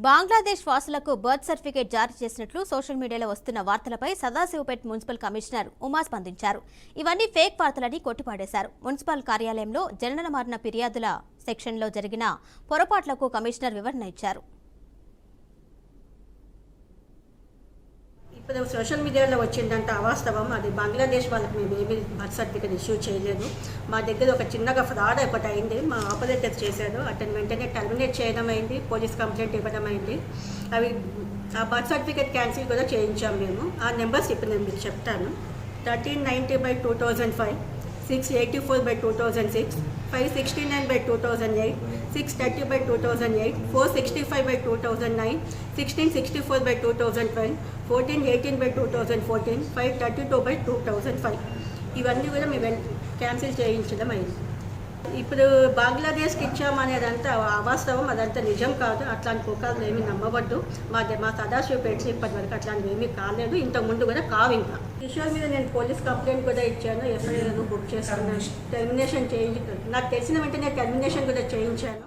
బంగ్లాదేశ్ వాసులకు birth certificate జారీ చేసినట్లు సోషల్ మీడియాలో వస్తున్న వార్తలపై సదాశివపేట్ మున్సిపల్ కమిషనర్ ఉమా స్పందించారు. ఇవన్నీ ఫేక్ వార్తలని కొట్టిపాడేశారు. మున్సిపల్ కార్యాలయంలో జనన మరణ ఫిర్యాదుల సెక్షన్లో జరిగిన పొరపాట్లకు కమిషనర్ వివరణ ఇచ్చారు. ఇప్పుడు సోషల్ మీడియాలో వచ్చిందంటే అవాస్తవం. అది బంగ్లాదేశ్ వాళ్ళకి మేము ఏమీ బర్త్ సర్టిఫికేట్ ఇష్యూ చేయలేదు. మా దగ్గర ఒక చిన్నగా ఫ్రాడ్ ఒకటి అయింది. మా ఆపరేటర్ చేశారు. అతను వెంటనే టర్మినేట్ చేయడం అయింది, పోలీస్ కంప్లైంట్ ఇవ్వడం అయింది. అవి ఆ బర్త్ సర్టిఫికేట్ క్యాన్సిల్ కూడా చేయించాం మేము. ఆ నెంబర్స్ ఇప్పుడు నేను మీకు చెప్తాను. 1390/2005, 684/2006, 569/2008, 630/2008, 465/2009, 1664/2012, 1418/2014, 532/2005. ఇవన్నీ కూడా మేము క్యాన్సిల్ చేయించడం అయింది. ఇప్పుడు బంగ్లాదేశ్కి ఇచ్చామనేదంతా అవాస్తవం, అదంతా నిజం కాదు. అట్లాంటి పుకార్లు ఏమీ నమ్మవద్దు. మా సదాశివపేట ఇప్పటివరకు అట్లాంటివి ఏమీ కాలేదు, ఇంతకుముందు కూడా కావు. ఇంకా కిషోర్ మీద నేను పోలీస్ కంప్లైంట్ కూడా ఇచ్చాను, ఎఫ్ఐఆర్ బుక్ చేసుకున్నాను, టెర్మినేషన్ చేయించి నాకు తెలిసిన వెంటనే టెర్మినేషన్ కూడా చేయించాను.